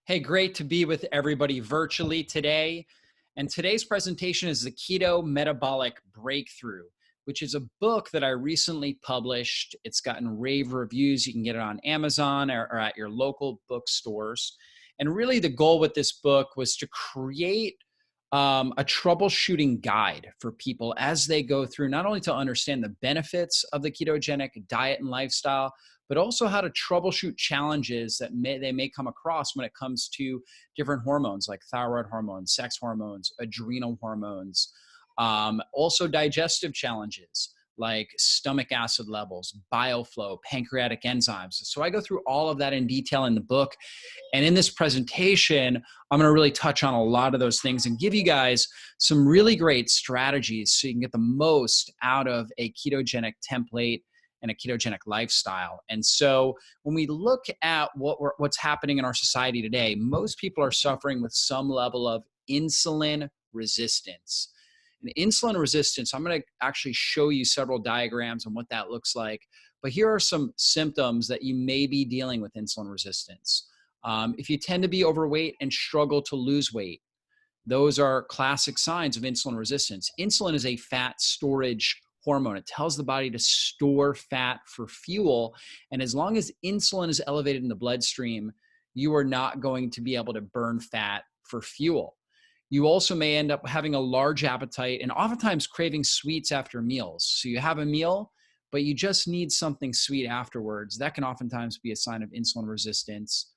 Hey, great to be with everybody virtually today. And today's presentation is the Keto Metabolic Breakthrough, which is a book that I recently published. It's gotten rave reviews. You can get it on Amazon or at your local bookstores. And really, the goal with this book was to create a troubleshooting guide for people as they go through, not only to understand the benefits of the ketogenic diet and lifestyle, but also how to troubleshoot challenges that they may come across when it comes to different hormones like thyroid hormones, sex hormones, adrenal hormones, also digestive challenges like stomach acid levels, bile flow, pancreatic enzymes. So I go through all of that in detail in the book. And in this presentation, I'm going to really touch on a lot of those things and give you guys some really great strategies so you can get the most out of a ketogenic template and a ketogenic lifestyle. And so when we look at what's happening in our society today, most people are suffering with some level of insulin resistance. And insulin resistance, I'm going to actually show you several diagrams on what that looks like. But here are some symptoms that you may be dealing with insulin resistance. If you tend to be overweight and struggle to lose weight, those are classic signs of insulin resistance. Insulin is a fat storage hormone. It tells the body to store fat for fuel. And as long as insulin is elevated in the bloodstream, you are not going to be able to burn fat for fuel. You also may end up having a large appetite and oftentimes craving sweets after meals. So you have a meal, but you just need something sweet afterwards. That can oftentimes be a sign of insulin resistance.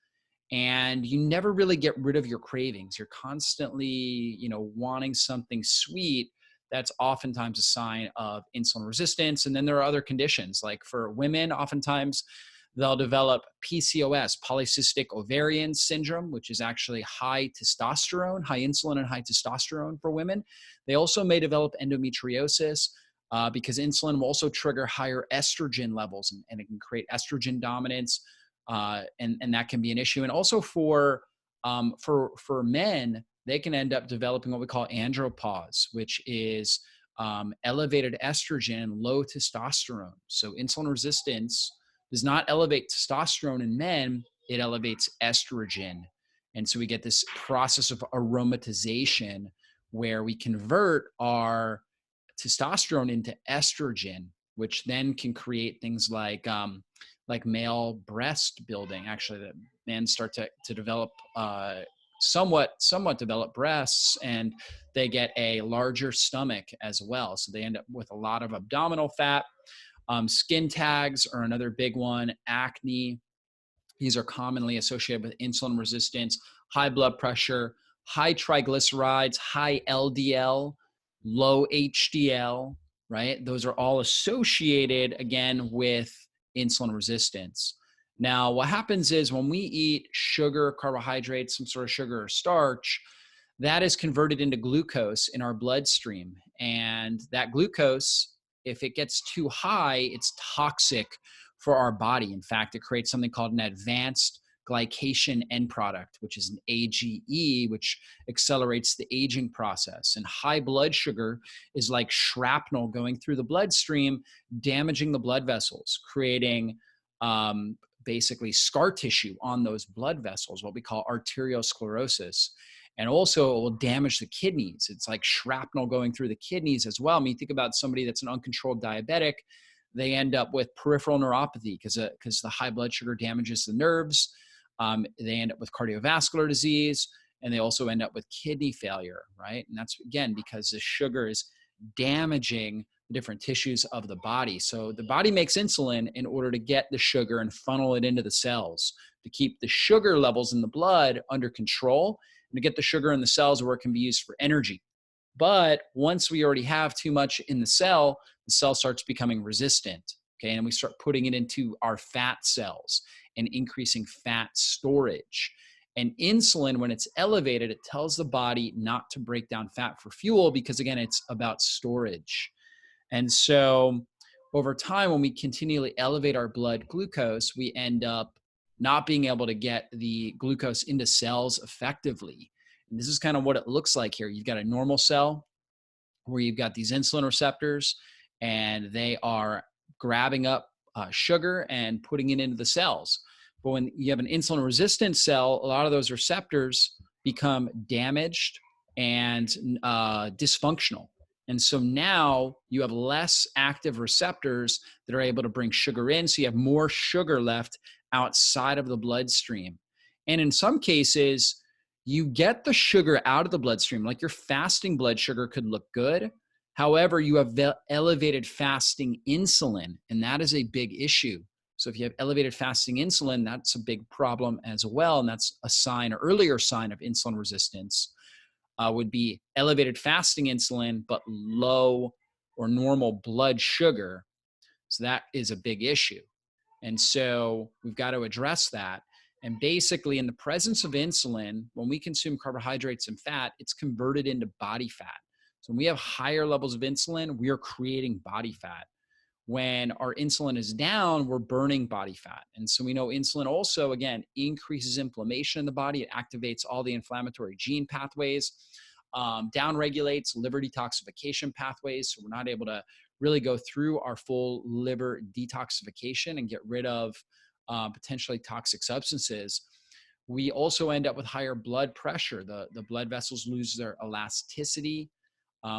And you never really get rid of your cravings. You're constantly, wanting something sweet. That's oftentimes a sign of insulin resistance. And then there are other conditions, like for women, oftentimes they'll develop PCOS, polycystic ovarian syndrome, which is actually high testosterone, high insulin and high testosterone for women. They also may develop endometriosis because insulin will also trigger higher estrogen levels, and it can create estrogen dominance. And that can be an issue. And also for men, they can end up developing what we call andropause, which is elevated estrogen, low testosterone. So insulin resistance does not elevate testosterone in men, it elevates estrogen. And so we get this process of aromatization where we convert our testosterone into estrogen, which then can create things like male breast building. Actually, the men start to develop somewhat develop breasts, and they get a larger stomach as well. So they end up with a lot of abdominal fat. Skin tags are another big one. Acne. These are commonly associated with insulin resistance, high blood pressure, high triglycerides, high LDL, low HDL, right? Those are all associated, again, with insulin resistance. Now, what happens is when we eat sugar, carbohydrates, some sort of sugar or starch, that is converted into glucose in our bloodstream. And that glucose, if it gets too high, it's toxic for our body. In fact, it creates something called an advanced glycation end product, which is an AGE, which accelerates the aging process. And high blood sugar is like shrapnel going through the bloodstream, damaging the blood vessels, creating basically scar tissue on those blood vessels, what we call arteriosclerosis. And also it will damage the kidneys. It's like shrapnel going through the kidneys as well. I mean, think about somebody that's an uncontrolled diabetic. They end up with peripheral neuropathy because the high blood sugar damages the nerves. They end up with cardiovascular disease, and they also end up with kidney failure, right? And that's, again, because the sugar is damaging the different tissues of the body. So the body makes insulin in order to get the sugar and funnel it into the cells to keep the sugar levels in the blood under control and to get the sugar in the cells where it can be used for energy. But once we already have too much in the cell starts becoming resistant, okay? And we start putting it into our fat cells and increasing fat storage. And insulin, when it's elevated, it tells the body not to break down fat for fuel because, again, it's about storage. And so over time, when we continually elevate our blood glucose, we end up not being able to get the glucose into cells effectively. And this is kind of what it looks like here. You've got a normal cell where you've got these insulin receptors, and they are grabbing up sugar and putting it into the cells. But when you have an insulin resistant cell, a lot of those receptors become damaged and dysfunctional. And so now you have less active receptors that are able to bring sugar in. So you have more sugar left outside of the bloodstream. And in some cases, you get the sugar out of the bloodstream. Like your fasting blood sugar could look good. However, you have elevated fasting insulin, and that is a big issue. So if you have elevated fasting insulin, that's a big problem as well. And that's a sign, an earlier sign of insulin resistance would be elevated fasting insulin, but low or normal blood sugar. So that is a big issue. And so we've got to address that. And basically, in the presence of insulin, when we consume carbohydrates and fat, it's converted into body fat. So when we have higher levels of insulin, we are creating body fat. When our insulin is down, we're burning body fat. And so we know insulin also, again, increases inflammation in the body. It activates all the inflammatory gene pathways, downregulates liver detoxification pathways. So we're not able to really go through our full liver detoxification and get rid of potentially toxic substances. We also end up with higher blood pressure. The blood vessels lose their elasticity,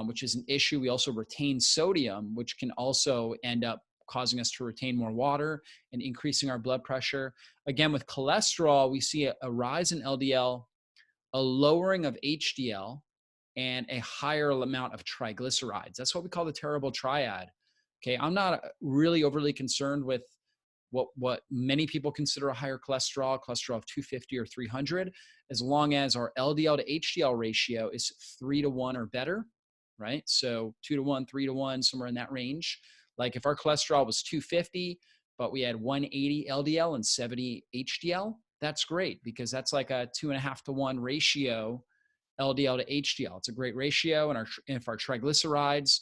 which is an issue. We also retain sodium, which can also end up causing us to retain more water and increasing our blood pressure. Again, with cholesterol, we see a rise in LDL, a lowering of HDL, and a higher amount of triglycerides. That's what we call the terrible triad. Okay, I'm not really overly concerned with what many people consider a higher cholesterol of 250 or 300, as long as our LDL to HDL ratio is 3-to-1 or better, right? So 2-to-1, 3-to-1, somewhere in that range. Like if our cholesterol was 250, but we had 180 LDL and 70 HDL, that's great, because that's like a 2.5-to-1 ratio LDL to HDL. It's a great ratio. And if our triglycerides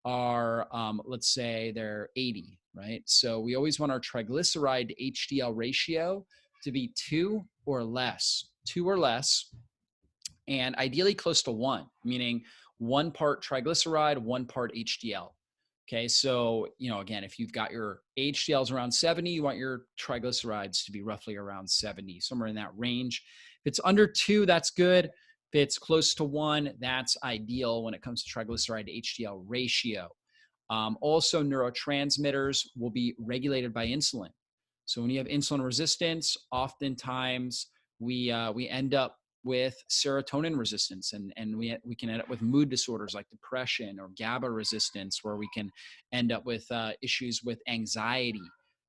are, let's say they're 80, right? So we always want our triglyceride to HDL ratio to be 2 or less, and ideally close to 1, meaning 1 part triglyceride, 1 part HDL. Okay, so, again, if you've got your HDLs around 70, you want your triglycerides to be roughly around 70, somewhere in that range. If it's under 2, that's good. If it's close to 1, that's ideal when it comes to triglyceride to HDL ratio. Also, neurotransmitters will be regulated by insulin. So when you have insulin resistance, oftentimes we end up with serotonin resistance, and we can end up with mood disorders like depression, or GABA resistance, where we can end up with issues with anxiety,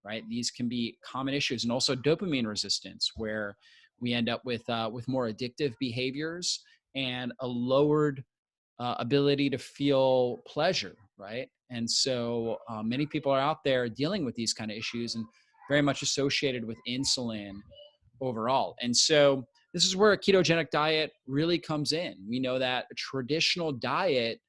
right? These can be common issues. And also dopamine resistance, where we end up with more addictive behaviors and a lowered ability to feel pleasure, right? And so many people are out there dealing with these kind of issues, and very much associated with insulin overall. And so this is where a ketogenic diet really comes in. We know that a traditional diet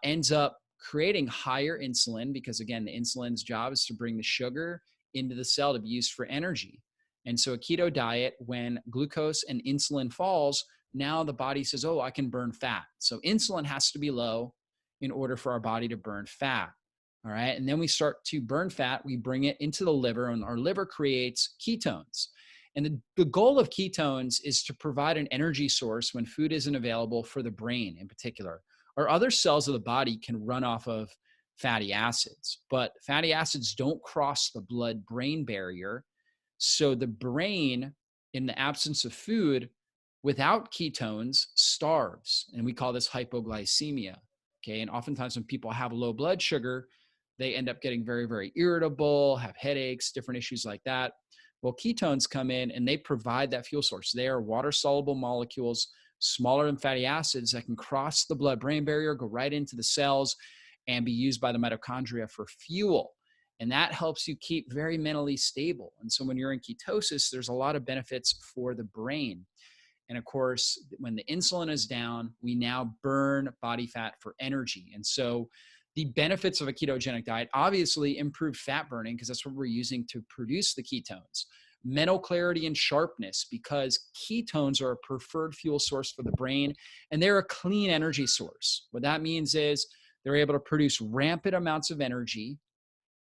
ends up creating higher insulin, because again, the insulin's job is to bring the sugar into the cell to be used for energy. And so a keto diet, when glucose and insulin falls, now the body says, oh, I can burn fat. So insulin has to be low in order for our body to burn fat. All right. And then we start to burn fat. We bring it into the liver, and our liver creates ketones. And the goal of ketones is to provide an energy source when food isn't available for the brain in particular. Or other cells of the body can run off of fatty acids, but fatty acids don't cross the blood-brain barrier. So the brain, in the absence of food, without ketones, starves. And we call this hypoglycemia. Okay. And oftentimes when people have low blood sugar, they end up getting very, very irritable, have headaches, different issues like that. Well, ketones come in and they provide that fuel source. They are water-soluble molecules, smaller than fatty acids, that can cross the blood-brain barrier, go right into the cells, and be used by the mitochondria for fuel. And that helps you keep very mentally stable. And so when you're in ketosis, there's a lot of benefits for the brain. And of course, when the insulin is down, we now burn body fat for energy. And so the benefits of a ketogenic diet, obviously improved fat burning, because that's what we're using to produce the ketones. Mental clarity and sharpness, because ketones are a preferred fuel source for the brain, and they're a clean energy source. What that means is they're able to produce rampant amounts of energy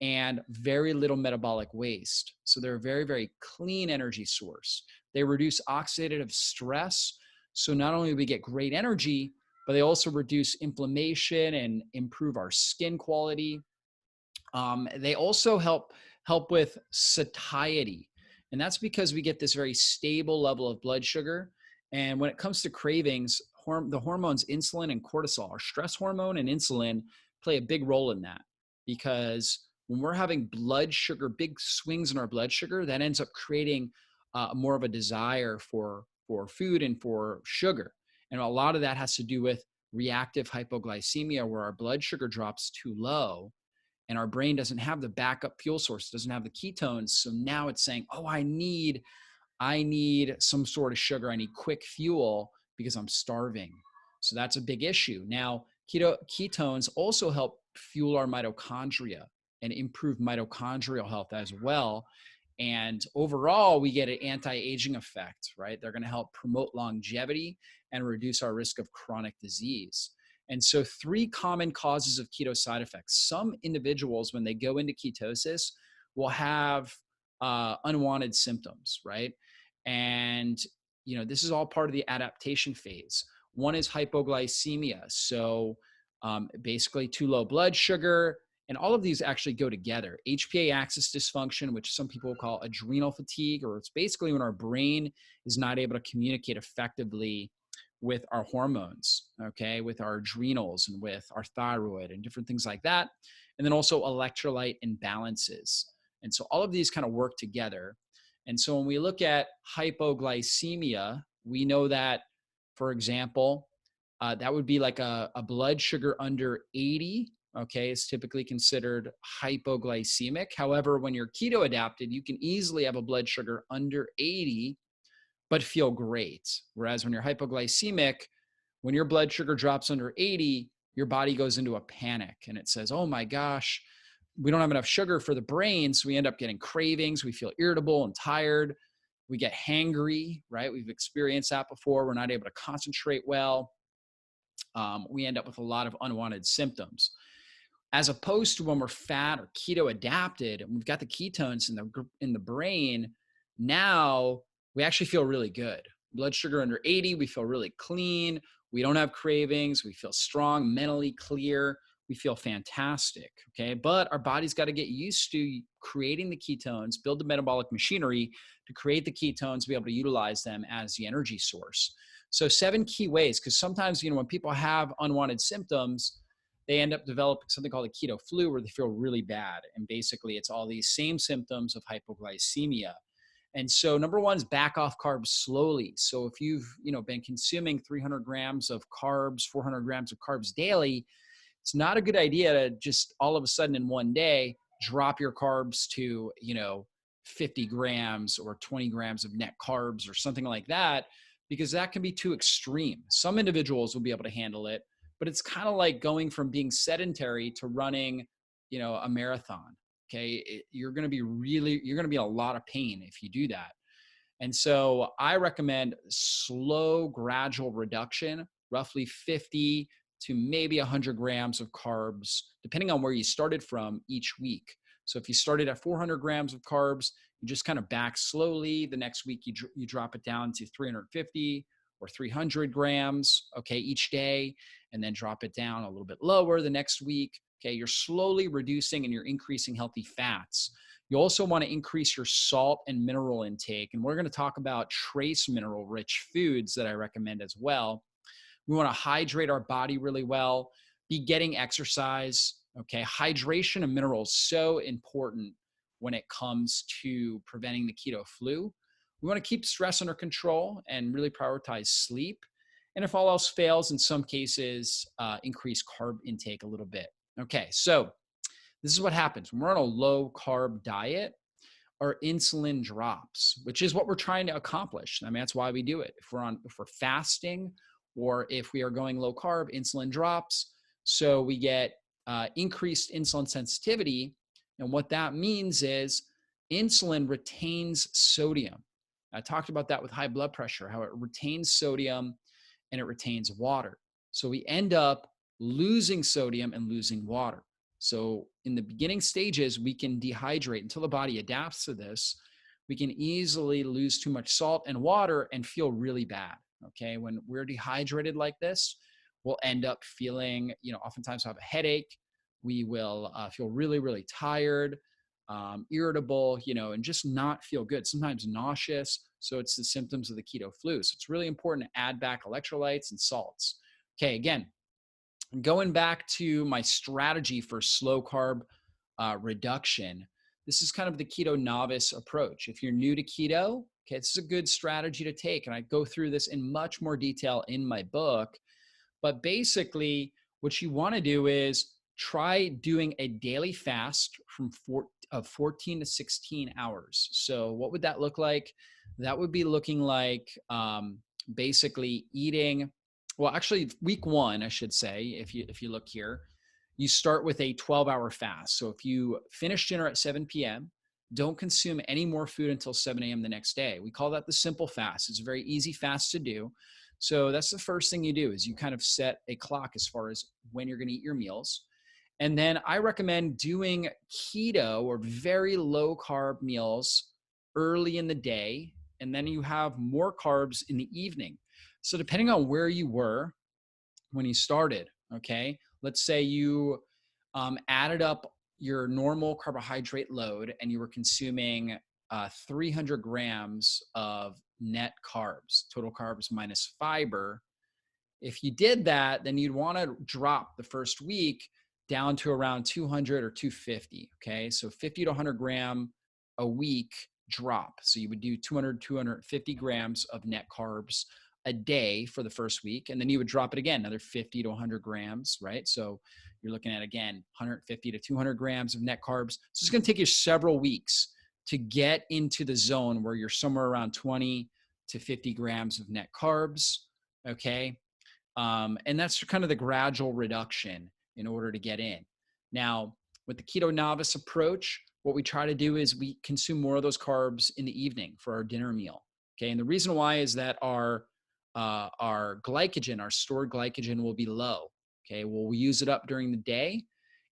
and very little metabolic waste. So they're a very, very clean energy source. They reduce oxidative stress. So not only do we get great energy, but they also reduce inflammation and improve our skin quality. They also help with satiety, and that's because we get this very stable level of blood sugar. And when it comes to cravings, the hormones insulin and cortisol, our stress hormone and insulin, play a big role in that, because when we're having blood sugar, big swings in our blood sugar, that ends up creating more of a desire for food and for sugar. And a lot of that has to do with reactive hypoglycemia, where our blood sugar drops too low and our brain doesn't have the backup fuel source, doesn't have the ketones. So now it's saying, oh, I need some sort of sugar. I need quick fuel because I'm starving. So that's a big issue. Now, ketones also help fuel our mitochondria and improve mitochondrial health as well. And overall, we get an anti-aging effect, right? They're going to help promote longevity and reduce our risk of chronic disease. And so 3 common causes of keto side effects. Some individuals, when they go into ketosis, will have unwanted symptoms, right? And, this is all part of the adaptation phase. One is hypoglycemia. So basically too low blood sugar, and all of these actually go together. HPA axis dysfunction, which some people call adrenal fatigue, or it's basically when our brain is not able to communicate effectively with our hormones, okay, with our adrenals and with our thyroid and different things like that. And then also electrolyte imbalances. And so all of these kind of work together. And so when we look at hypoglycemia, we know that, for example, that would be like a blood sugar under 80, okay, is typically considered hypoglycemic. However, when you're keto adapted, you can easily have a blood sugar under 80 but feel great. Whereas when you're hypoglycemic, when your blood sugar drops under 80, your body goes into a panic and it says, oh my gosh, we don't have enough sugar for the brain. So we end up getting cravings. We feel irritable and tired. We get hangry, right? We've experienced that before. We're not able to concentrate well. We end up with a lot of unwanted symptoms. As opposed to when we're fat or keto adapted and we've got the ketones in the brain, now we actually feel really good. Blood sugar under 80, we feel really clean. We don't have cravings. We feel strong, mentally clear. We feel fantastic, okay? But our body's got to get used to creating the ketones, build the metabolic machinery to create the ketones, be able to utilize them as the energy source. So 7 key ways, because sometimes, when people have unwanted symptoms, they end up developing something called a keto flu, where they feel really bad. And basically it's all these same symptoms of hypoglycemia. And so number 1 is back off carbs slowly. So if you've, been consuming 300 grams of carbs, 400 grams of carbs daily, it's not a good idea to just all of a sudden in one day drop your carbs to, 50 grams or 20 grams of net carbs or something like that, because that can be too extreme. Some individuals will be able to handle it, but it's kind of like going from being sedentary to running, a marathon. Okay. You're going to be in a lot of pain if you do that. And so I recommend slow, gradual reduction, roughly 50 to maybe 100 grams of carbs, depending on where you started from each week. So if you started at 400 grams of carbs, you just kind of back slowly. The next week, you drop it down to 350 or 300 grams, okay, each day, and then drop it down a little bit lower the next week. Okay, you're slowly reducing and you're increasing healthy fats. You also want to increase your salt and mineral intake. And we're going to talk about trace mineral rich foods that I recommend as well. We want to hydrate our body really well, be getting exercise. Okay, hydration and minerals so important when it comes to preventing the keto flu. We want to keep stress under control and really prioritize sleep. And if all else fails, in some cases, increase carb intake a little bit. Okay, so this is what happens. When we're on a low carb diet, our insulin drops, which is what we're trying to accomplish. I mean, that's why we do it. If we're fasting or if we are going low carb, insulin drops. So we get increased insulin sensitivity. And what that means is insulin retains sodium. I talked about that with high blood pressure, how it retains sodium and it retains water. So we end up losing sodium and losing water. So in the beginning stages, we can dehydrate until the body adapts to this. We can easily lose too much salt and water and feel really bad. Okay. When we're dehydrated like this, we'll end up feeling, oftentimes have a headache. We will feel really, really tired, irritable, and just not feel good, sometimes nauseous. So it's the symptoms of the keto flu. So it's really important to add back electrolytes and salts. Okay, again, going back to my strategy for slow carb reduction, this is kind of the keto novice approach. If you're new to keto, okay, this is a good strategy to take. And I go through this in much more detail in my book. But basically, what you want to do is try doing a daily fast of 14 to 16 hours. So what would that look like? That would be looking like basically eating, well, actually week one, I should say, if you look here, you start with a 12-hour fast. So if you finish dinner at 7 p.m., don't consume any more food until 7 a.m. the next day. We call that the simple fast. It's a very easy fast to do. So that's the first thing you do, is you kind of set a clock as far as when you're going to eat your meals. And then I recommend doing keto or very low carb meals early in the day. And then you have more carbs in the evening. So depending on where you were when you started, okay, let's say you added up your normal carbohydrate load and you were consuming 300 grams of net carbs, total carbs minus fiber. If you did that, then you'd want to drop the first week down to around 200 or 250. Okay. So 50 to 100 gram a week drop. So you would do 200, 250 grams of net carbs a day for the first week. And then you would drop it again, another 50 to 100 grams, right? So you're looking at, again, 150 to 200 grams of net carbs. So it's going to take you several weeks to get into the zone where you're somewhere around 20 to 50 grams of net carbs. Okay. And that's kind of the gradual reduction in order to get in. Now, with the keto novice approach, what we try to do is we consume more of those carbs in the evening for our dinner meal. Okay. And the reason why is that our glycogen, our stored glycogen, will be low. Okay. Well, we use it up during the day.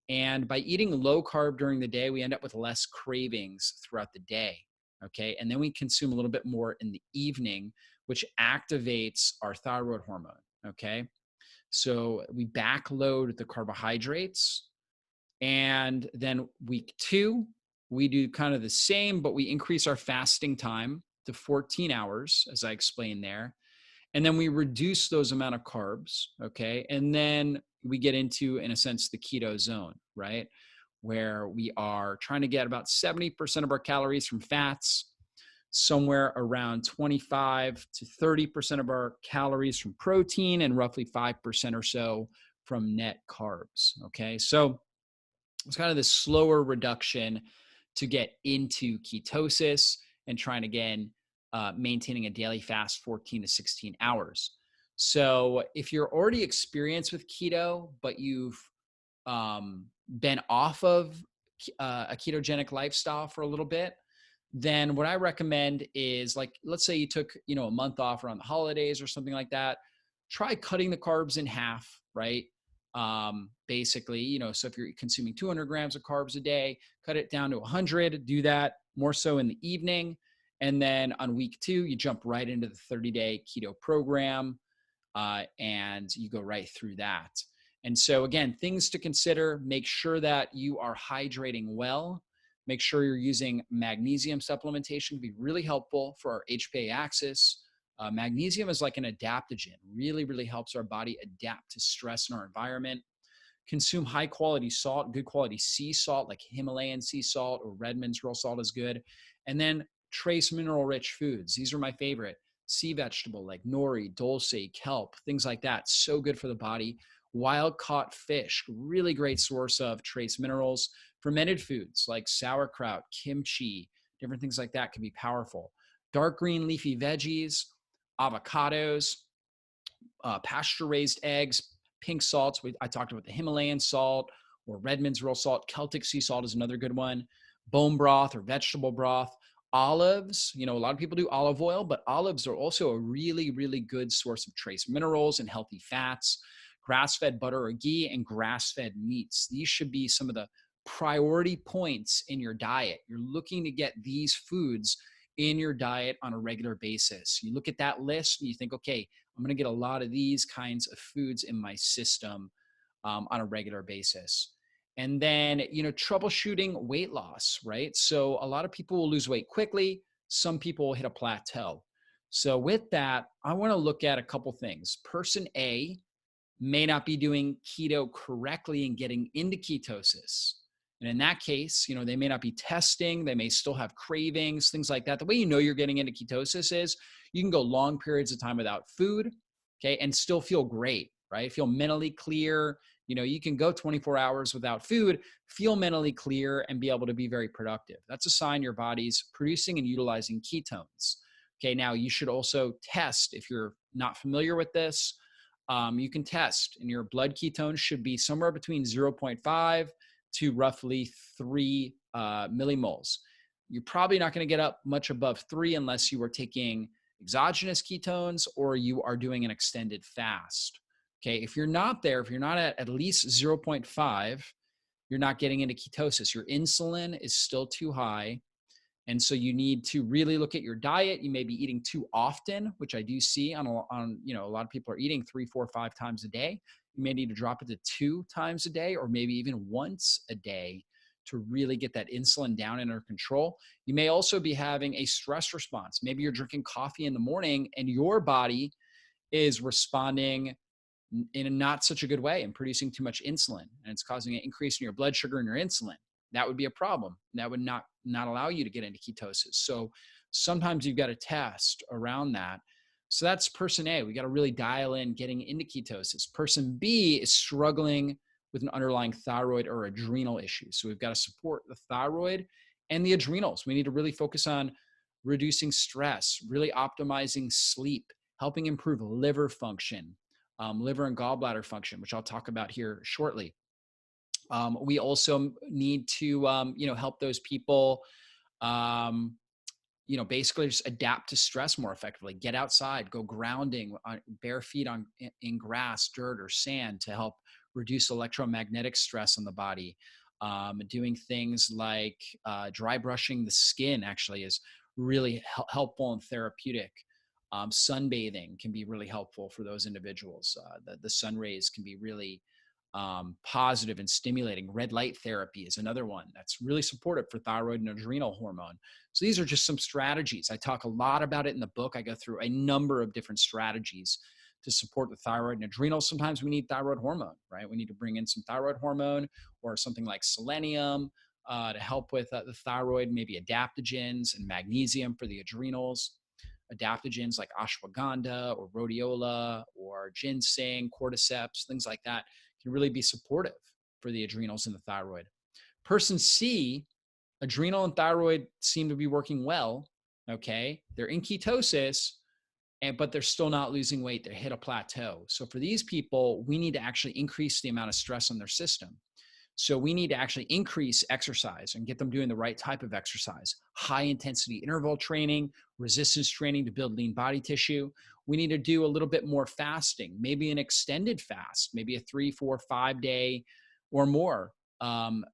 And by eating low carb during the day, we end up with less cravings throughout the day. Okay. And then we consume a little bit more in the evening, which activates our thyroid hormone. Okay. So we backload the carbohydrates. And then week 2, we do kind of the same, but we increase our fasting time to 14 hours, as I explained there. And then we reduce those amount of carbs. Okay. And then we get into, in a sense, the keto zone, right? Where we are trying to get about 70% of our calories from fats, somewhere around 25 to 30% of our calories from protein, and roughly 5% or so from net carbs. Okay. So it's kind of this slower reduction to get into ketosis and trying, again, maintaining a daily fast 14 to 16 hours. So if you're already experienced with keto, but you've been off of a ketogenic lifestyle for a little bit, then what I recommend is, like, let's say you took, a month off around the holidays or something like that, try cutting the carbs in half, right? Basically, so if you're consuming 200 grams of carbs a day, cut it down to 100, do that more so in the evening. And then on week 2, you jump right into the 30-day keto program, and you go right through that. And so, again, things to consider: make sure that you are hydrating well. Make sure you're using magnesium supplementation. Can be really helpful for our HPA axis. Magnesium is like an adaptogen, really, really helps our body adapt to stress in our environment. Consume high quality salt, good quality sea salt, like Himalayan sea salt or Redmond's real salt is good. And then trace mineral rich foods. These are my favorite. Sea vegetable like nori, dulse, kelp, things like that. So good for the body. Wild caught fish, really great source of trace minerals. Fermented foods like sauerkraut, kimchi, different things like that can be powerful. Dark green leafy veggies, avocados, pasture-raised eggs, pink salts. I talked about the Himalayan salt or Redmond's real salt. Celtic sea salt is another good one. Bone broth or vegetable broth. Olives, a lot of people do olive oil, but olives are also a really, really good source of trace minerals and healthy fats. grass-fed butter or ghee, and grass-fed meats. These should be some of the priority points in your diet. You're looking to get these foods in your diet on a regular basis. You look at that list and you think, okay, I'm going to get a lot of these kinds of foods in my system on a regular basis. And then, troubleshooting weight loss, right? So a lot of people will lose weight quickly. Some people will hit a plateau. So with that, I want to look at a couple things. Person A may not be doing keto correctly and getting into ketosis. And in that case, they may not be testing. They may still have cravings, things like that. The way you're getting into ketosis is you can go long periods of time without food, okay, and still feel great, right? Feel mentally clear. You can go 24 hours without food, feel mentally clear, and be able to be very productive. That's a sign your body's producing and utilizing ketones. Okay, now you should also test if you're not familiar with this. You can test, and your blood ketones should be somewhere between 0.5 to roughly 3 millimoles. You're probably not going to get up much above 3 unless you are taking exogenous ketones or you are doing an extended fast. Okay, if you're not there, if you're not at least 0.5, you're not getting into ketosis. Your insulin is still too high. And so you need to really look at your diet. You may be eating too often, which I do see on a lot of people are eating 3, 4, 5 times a day. You may need to drop it to 2 times a day or maybe even once a day to really get that insulin down under control. You may also be having a stress response. Maybe you're drinking coffee in the morning and your body is responding in a not such a good way and producing too much insulin, and it's causing an increase in your blood sugar and your insulin. That would be a problem. That would not allow you to get into ketosis. So sometimes you've got to test around that. So that's person A. We got to really dial in getting into ketosis. Person B is struggling with an underlying thyroid or adrenal issue. So we've got to support the thyroid and the adrenals. We need to really focus on reducing stress, really optimizing sleep, helping improve liver function, liver and gallbladder function, which I'll talk about here shortly. We also need to, help those people, basically just adapt to stress more effectively. Get outside, go grounding, bare feet in grass, dirt, or sand to help reduce electromagnetic stress on the body. Doing things like dry brushing the skin actually is really helpful and therapeutic. Sunbathing can be really helpful for those individuals. The sun rays can be really positive and stimulating. Red light therapy is another one that's really supportive for thyroid and adrenal hormone. So these are just some strategies. I talk a lot about it in the book. I go through a number of different strategies to support the thyroid and adrenal. Sometimes we need thyroid hormone, right? We need to bring in some thyroid hormone or something like selenium to help with the thyroid, maybe adaptogens and magnesium for the adrenals. Adaptogens like ashwagandha or rhodiola or ginseng, cordyceps, things like that can really be supportive for the adrenals and the thyroid. Person C, adrenal and thyroid seem to be working well, okay? They're in ketosis, but they're still not losing weight. They hit a plateau. So for these people, we need to actually increase the amount of stress on their system. So we need to actually increase exercise and get them doing the right type of exercise, high intensity interval training, resistance training to build lean body tissue. We need to do a little bit more fasting, maybe an extended fast, maybe a 3, 4, 5 day or more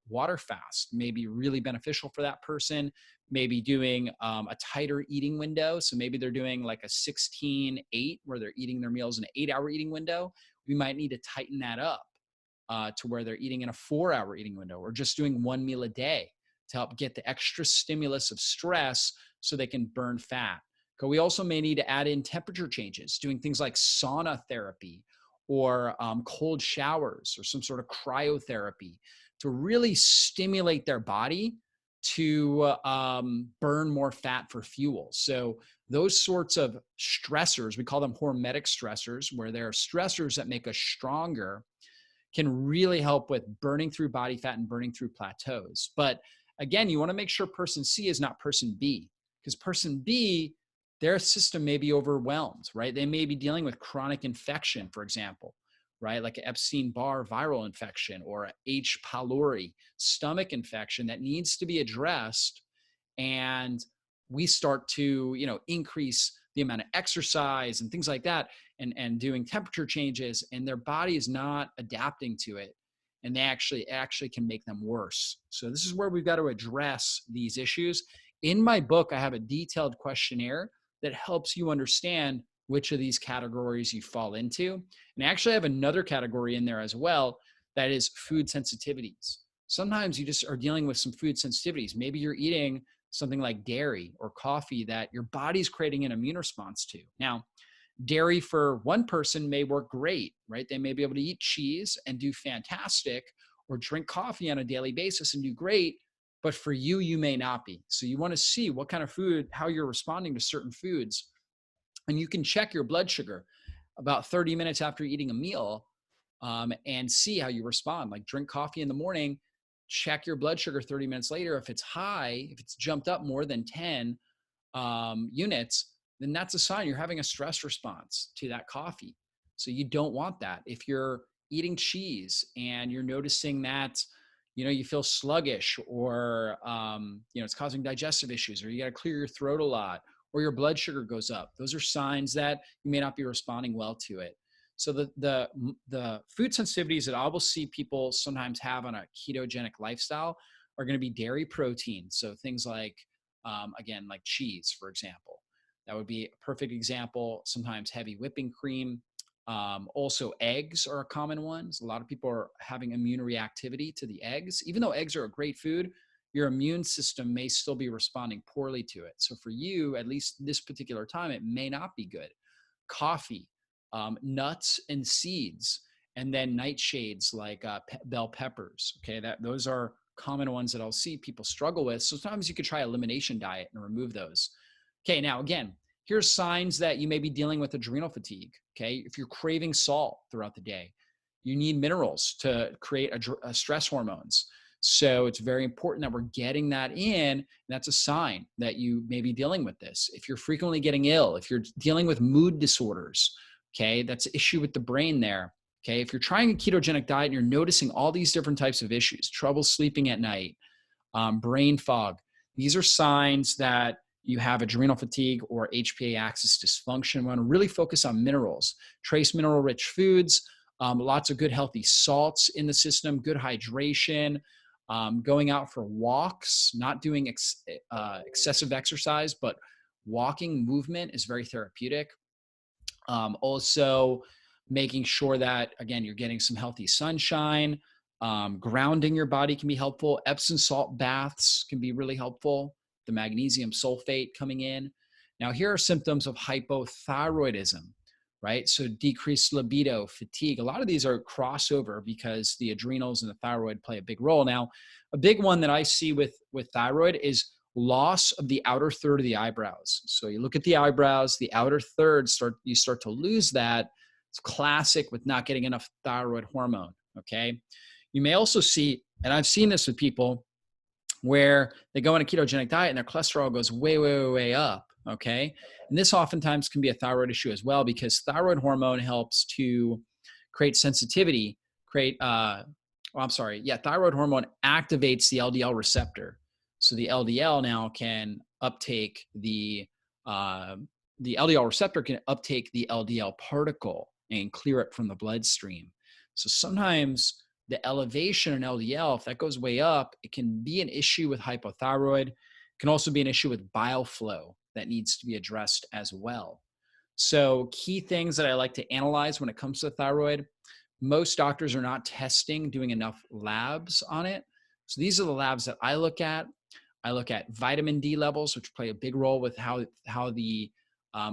water fast may be really beneficial for that person. Maybe doing a tighter eating window. So maybe they're doing like a 16-8 where they're eating their meals in an 8-hour eating window. We might need to tighten that up to where they're eating in a 4-hour eating window or just doing 1 meal a day to help get the extra stimulus of stress so they can burn fat. But we also may need to add in temperature changes, doing things like sauna therapy or cold showers or some sort of cryotherapy to really stimulate their body to burn more fat for fuel. So those sorts of stressors, we call them hormetic stressors, where there are stressors that make us stronger, can really help with burning through body fat and burning through plateaus. But again, you want to make sure person C is not person B, because person B, their system may be overwhelmed, right? They may be dealing with chronic infection, for example, right? Like an Epstein-Barr viral infection or H. pylori stomach infection that needs to be addressed. And we start to, increase the amount of exercise and things like that. and doing temperature changes, and their body is not adapting to it, and they actually can make them worse. So this is where we've got to address these issues. In my book, I have a detailed questionnaire that helps you understand which of these categories you fall into. And I actually have another category in there as well, that is food sensitivities. Sometimes you just are dealing with some food sensitivities. Maybe you're eating something like dairy or coffee that your body's creating an immune response to. Now, dairy for one person may work great, right? They may be able to eat cheese and do fantastic, or drink coffee on a daily basis and do great. But for you, you may not be. So you want to see what kind of food, how you're responding to certain foods. And you can check your blood sugar about 30 minutes after eating a meal, and see how you respond. Like, drink coffee in the morning, check your blood sugar 30 minutes later. If it's high, if it's jumped up more than 10 units, then that's a sign you're having a stress response to that coffee. So you don't want that. If you're eating cheese and you're noticing that, you feel sluggish, or, it's causing digestive issues, or you got to clear your throat a lot, or your blood sugar goes up, those are signs that you may not be responding well to it. So the food sensitivities that I will see people sometimes have on a ketogenic lifestyle are going to be dairy protein. So things like, again, like cheese, for example, that would be a perfect example. Sometimes heavy whipping cream. Also, eggs are a common one. So a lot of people are having immune reactivity to the eggs. Even though eggs are a great food, your immune system may still be responding poorly to it. So for you, at least this particular time, it may not be good. Coffee, nuts and seeds, and then nightshades like bell peppers. Okay, those are common ones that I'll see people struggle with. So sometimes you could try elimination diet and remove those. Okay, now again, here's signs that you may be dealing with adrenal fatigue. Okay, if you're craving salt throughout the day, you need minerals to create stress hormones. So it's very important that we're getting that in. And that's a sign that you may be dealing with this. If you're frequently getting ill, if you're dealing with mood disorders, okay, that's an issue with the brain there. Okay, if you're trying a ketogenic diet and you're noticing all these different types of issues, trouble sleeping at night, brain fog, these are signs that you have adrenal fatigue or HPA axis dysfunction. We want to really focus on minerals, trace mineral rich foods, lots of good healthy salts in the system, good hydration, going out for walks, not doing excessive exercise, but walking movement is very therapeutic. Also making sure that, again, you're getting some healthy sunshine. Grounding your body can be helpful. Epsom salt baths can be really helpful. The magnesium sulfate coming in. Now, here are symptoms of hypothyroidism, right? So decreased libido, fatigue. A lot of these are crossover because the adrenals and the thyroid play a big role. Now, a big one that I see with thyroid is loss of the outer third of the eyebrows. So you look at the eyebrows, the outer third, you start to lose that. It's classic with not getting enough thyroid hormone, okay? You may also see, and I've seen this with people, where they go on a ketogenic diet and their cholesterol goes way, way, way, way up, okay? And this oftentimes can be a thyroid issue as well, because thyroid hormone helps to create sensitivity, thyroid hormone activates the LDL receptor. So the LDL now can uptake the LDL receptor can uptake the LDL particle and clear it from the bloodstream. So sometimes the elevation in LDL, if that goes way up, it can be an issue with hypothyroid. It can also be an issue with bile flow that needs to be addressed as well. So key things that I like to analyze when it comes to thyroid, most doctors are not doing enough labs on it. So these are the labs that I look at. I look at vitamin D levels, which play a big role with how the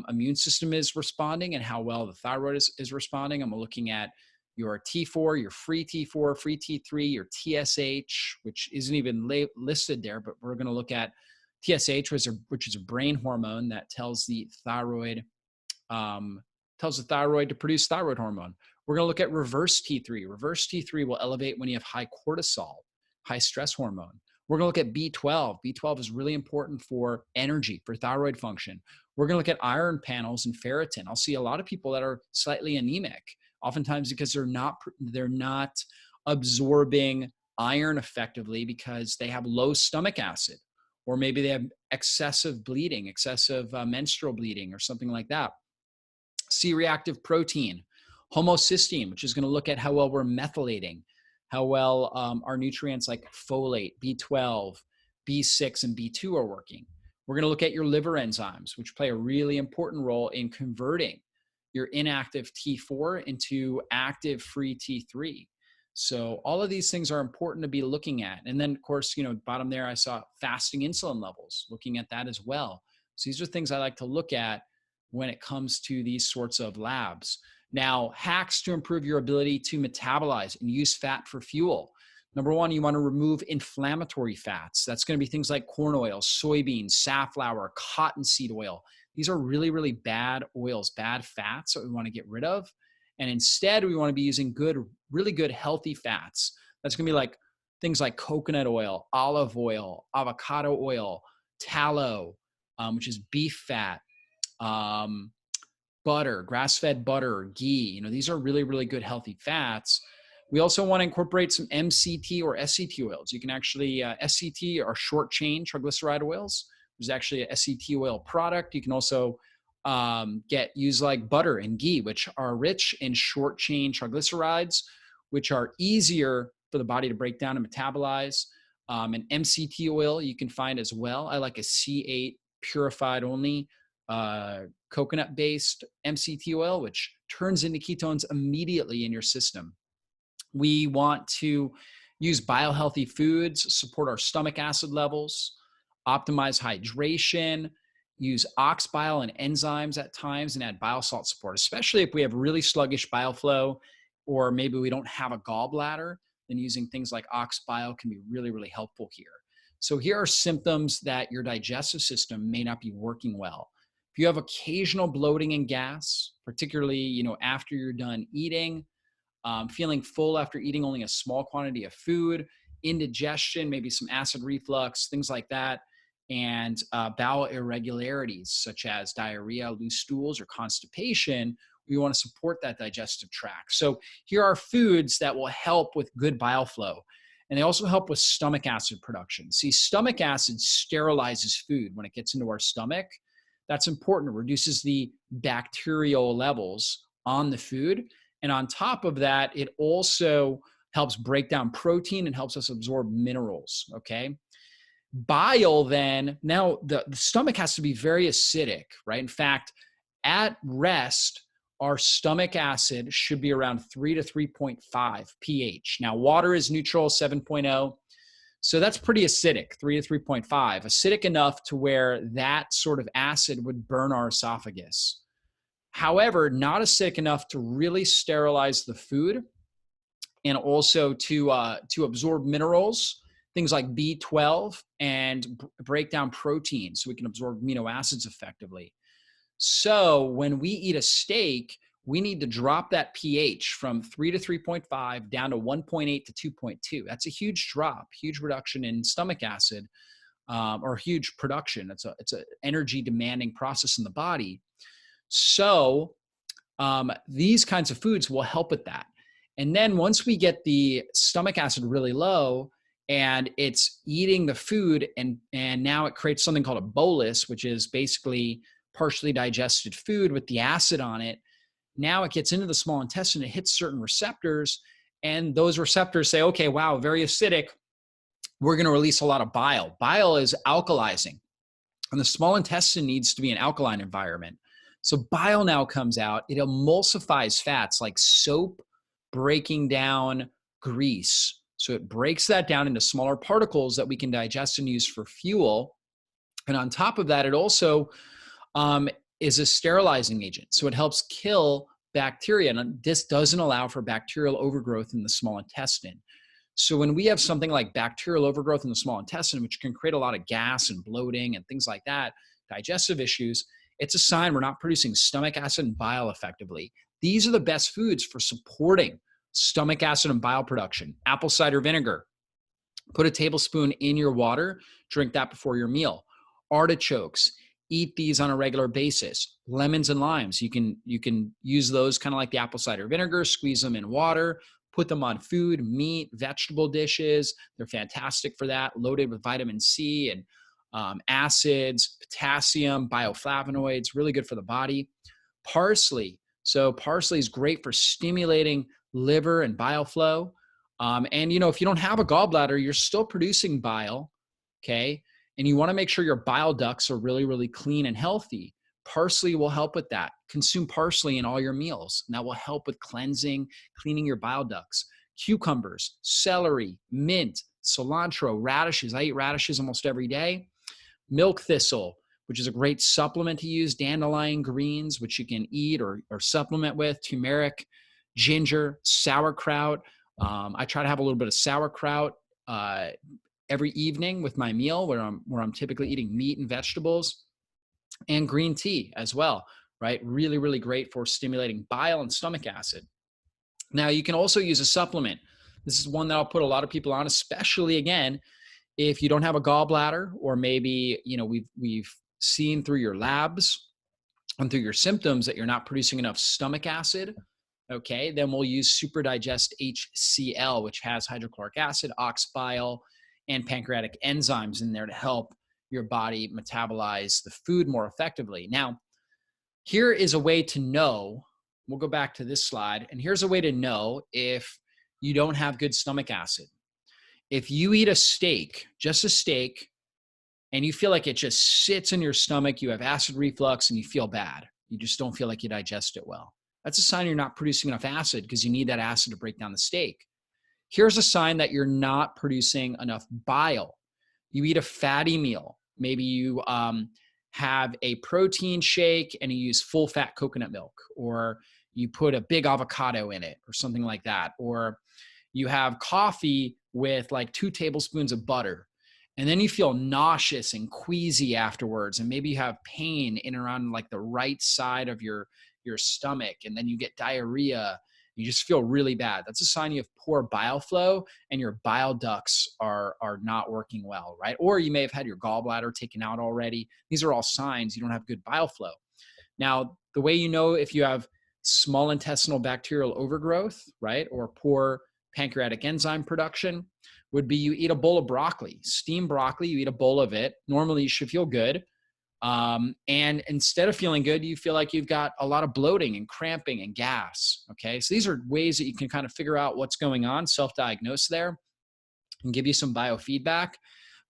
immune system is responding and how well the thyroid is responding. I'm looking at your T4, your free T4, free T3, your TSH, which isn't even listed there, but we're going to look at TSH, which is a brain hormone that tells the thyroid to produce thyroid hormone. We're going to look at reverse T3. Reverse T3 will elevate when you have high cortisol, high stress hormone. We're going to look at B12. B12 is really important for energy, for thyroid function. We're going to look at iron panels and ferritin. I'll see a lot of people that are slightly anemic, oftentimes because they're not absorbing iron effectively because they have low stomach acid, or maybe they have excessive bleeding, excessive menstrual bleeding or something like that. C-reactive protein, homocysteine, which is going to look at how well we're methylating, how well our nutrients like folate, B12, B6, and B2 are working. We're going to look at your liver enzymes, which play a really important role in converting your inactive T4 into active free T3. So all of these things are important to be looking at. And then, of course, bottom there, I saw fasting insulin levels, looking at that as well. So these are things I like to look at when it comes to these sorts of labs. Now, hacks to improve your ability to metabolize and use fat for fuel. Number one, you want to remove inflammatory fats. That's going to be things like corn oil, soybeans, safflower, cottonseed oil. These are really, really bad oils, bad fats that we want to get rid of. And instead, we want to be using good, really good, healthy fats. That's going to be like things like coconut oil, olive oil, avocado oil, tallow, which is beef fat, butter, grass-fed butter, ghee. These are really, really good, healthy fats. We also want to incorporate some MCT or SCT oils. You can actually, SCT are short-chain triglyceride oils. There's actually a SCT oil product. You can also use like butter and ghee, which are rich in short chain triglycerides, which are easier for the body to break down and metabolize. And MCT oil you can find as well. I like a C8 purified only coconut-based MCT oil, which turns into ketones immediately in your system. We want to use biohealthy foods, support our stomach acid levels, optimize hydration, use ox bile and enzymes at times, and add bile salt support, especially if we have really sluggish bile flow, or maybe we don't have a gallbladder, then using things like ox bile can be really, really helpful here. So here are symptoms that your digestive system may not be working well. If you have occasional bloating and gas, particularly, after you're done eating, feeling full after eating only a small quantity of food, indigestion, maybe some acid reflux, things like that, and bowel irregularities such as diarrhea, loose stools, or constipation, we want to support that digestive tract. So here are foods that will help with good bile flow. And they also help with stomach acid production. See, stomach acid sterilizes food when it gets into our stomach. That's important. It reduces the bacterial levels on the food. And on top of that, it also helps break down protein and helps us absorb minerals, okay? Bile then, now the stomach has to be very acidic, right? In fact, at rest, our stomach acid should be around 3 to 3.5 pH. Now, water is neutral, 7.0. So that's pretty acidic, 3 to 3.5. Acidic enough to where that sort of acid would burn our esophagus. However, not acidic enough to really sterilize the food and also to absorb minerals, things like B12, and break down protein so we can absorb amino acids effectively. So when we eat a steak, we need to drop that pH from 3 to 3.5 down to 1.8 to 2.2. That's a huge drop, huge reduction in stomach acid, or huge production. It's an energy demanding process in the body. So these kinds of foods will help with that. And then once we get the stomach acid really low and it's eating the food, and now it creates something called a bolus, which is basically partially digested food with the acid on it. Now it gets into the small intestine, it hits certain receptors, and those receptors say, okay, wow, very acidic. We're going to release a lot of bile. Bile is alkalizing, and the small intestine needs to be an alkaline environment. So bile now comes out. It emulsifies fats like soap breaking down grease. So it breaks that down into smaller particles that we can digest and use for fuel. And on top of that, it also is a sterilizing agent. So it helps kill bacteria. And this doesn't allow for bacterial overgrowth in the small intestine. So when we have something like bacterial overgrowth in the small intestine, which can create a lot of gas and bloating and things like that, digestive issues, it's a sign we're not producing stomach acid and bile effectively. These are the best foods for supporting stomach acid and bile production. Apple cider vinegar. Put a tablespoon in your water. Drink that before your meal. Artichokes. Eat these on a regular basis. Lemons and limes. You can use those kind of like the apple cider vinegar. Squeeze them in water. Put them on food, meat, vegetable dishes. They're fantastic for that. Loaded with vitamin C and acids, potassium, bioflavonoids. Really good for the body. Parsley. So parsley is great for stimulating liver and bile flow. And, if you don't have a gallbladder, you're still producing bile, okay? And you want to make sure your bile ducts are really, really clean and healthy. Parsley will help with that. Consume parsley in all your meals, and that will help with cleansing, cleaning your bile ducts. Cucumbers, celery, mint, cilantro, radishes. I eat radishes almost every day. Milk thistle, which is a great supplement to use. Dandelion greens, which you can eat or supplement with. Turmeric, ginger, sauerkraut. I try to have a little bit of sauerkraut every evening with my meal, where I'm typically eating meat and vegetables, and green tea as well, right? Really, really great for stimulating bile and stomach acid. Now, you can also use a supplement. This is one that I'll put a lot of people on, especially, again, if you don't have a gallbladder, or maybe, we've seen through your labs and through your symptoms that you're not producing enough stomach acid. Okay, then we'll use Super Digest HCl, which has hydrochloric acid, ox bile, and pancreatic enzymes in there to help your body metabolize the food more effectively. Now, here is a way to know. We'll go back to this slide, and here's a way to know if you don't have good stomach acid. If you eat a steak, just a steak, and you feel like it just sits in your stomach, you have acid reflux and you feel bad, you just don't feel like you digest it well, that's a sign you're not producing enough acid, because you need that acid to break down the steak. Here's a sign that you're not producing enough bile. You eat a fatty meal. Maybe you have a protein shake and you use full fat coconut milk, or you put a big avocado in it, or something like that. Or you have coffee with like 2 tablespoons of butter, and then you feel nauseous and queasy afterwards. And maybe you have pain in and around like the right side of your stomach, and then you get diarrhea. You just feel really bad. That's a sign you have poor bile flow and your bile ducts are not working well, right? Or you may have had your gallbladder taken out already. These are all signs you don't have good bile flow. Now, the way you know if you have small intestinal bacterial overgrowth, right, or poor pancreatic enzyme production, would be you eat a bowl of broccoli, steamed broccoli. You eat a bowl of it. Normally, you should feel good. And instead of feeling good, you feel like you've got a lot of bloating and cramping and gas. Okay. So these are ways that you can kind of figure out what's going on, self-diagnose there, and give you some biofeedback.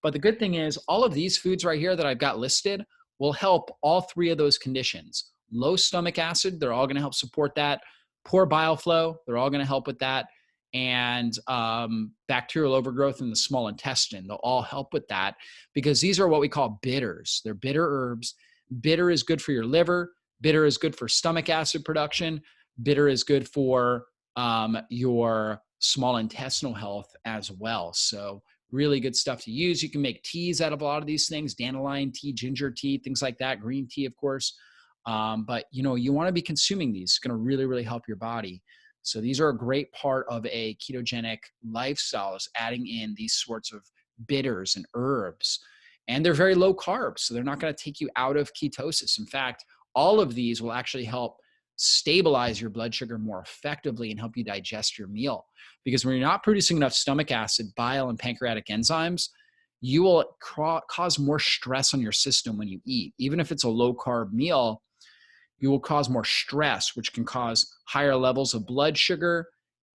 But the good thing is all of these foods right here that I've got listed will help all 3 of those conditions. Low stomach acid, they're all going to help support that. Poor bile flow, they're all going to help with that. And bacterial overgrowth in the small intestine, they'll all help with that, because these are what we call bitters. They're bitter herbs. Bitter is good for your liver. Bitter is good for stomach acid production. Bitter is good for your small intestinal health as well. So really good stuff to use. You can make teas out of a lot of these things: dandelion tea, ginger tea, things like that, green tea, of course. But you want to be consuming these. It's going to really, really help your body. So these are a great part of a ketogenic lifestyle, is adding in these sorts of bitters and herbs. And they're very low carb, so they're not going to take you out of ketosis. In fact, all of these will actually help stabilize your blood sugar more effectively and help you digest your meal. Because when you're not producing enough stomach acid, bile, and pancreatic enzymes, you will cause more stress on your system when you eat. Even if it's a low carb meal, you will cause more stress, which can cause higher levels of blood sugar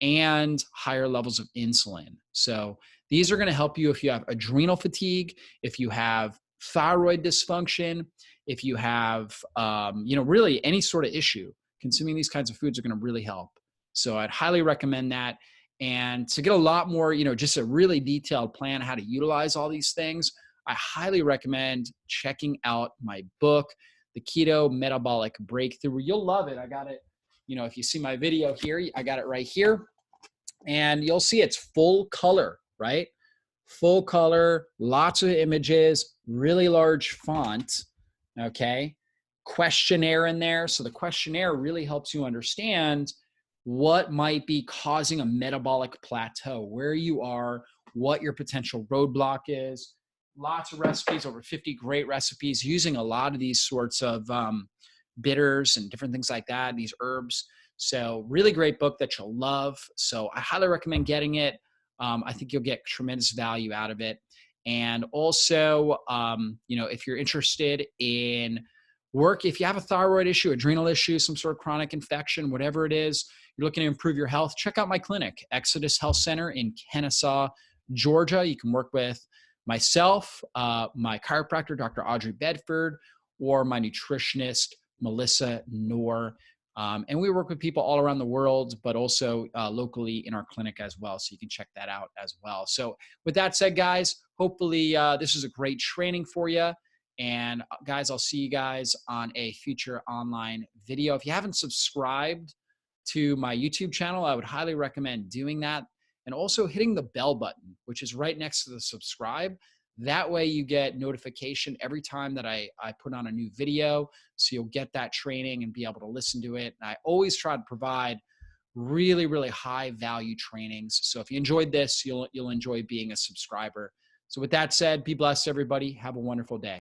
and higher levels of insulin. So these are going to help you if you have adrenal fatigue, if you have thyroid dysfunction, if you have, really any sort of issue. Consuming these kinds of foods are going to really help. So I'd highly recommend that. And to get a lot more, just a really detailed plan how to utilize all these things, I highly recommend checking out my book, The Keto Metabolic Breakthrough. You'll love it. I got it. If you see my video here, I got it right here, and you'll see it's full color, right? Full color, lots of images, really large font. Okay. Questionnaire in there. So the questionnaire really helps you understand what might be causing a metabolic plateau, where you are, what your potential roadblock is. Lots of recipes, over 50 great recipes using a lot of these sorts of bitters and different things like that, these herbs. So really great book that you'll love. So I highly recommend getting it. I think you'll get tremendous value out of it. And also, if you're interested in work. If you have a thyroid issue, adrenal issue, some sort of chronic infection, whatever it is, you're looking to improve your health, check out my clinic, Exodus Health Center in Kennesaw, Georgia. You can work with myself, my chiropractor, Dr. Audrey Bedford, or my nutritionist, Melissa Noor. And we work with people all around the world, but also locally in our clinic as well. So you can check that out as well. So with that said, guys, hopefully this is a great training for you. And guys, I'll see you guys on a future online video. If you haven't subscribed to my YouTube channel, I would highly recommend doing that. And also hitting the bell button, which is right next to the subscribe. That way you get notification every time that I put on a new video. So you'll get that training and be able to listen to it. And I always try to provide really, really high value trainings. So if you enjoyed this, you'll enjoy being a subscriber. So with that said, be blessed, everybody. Have a wonderful day.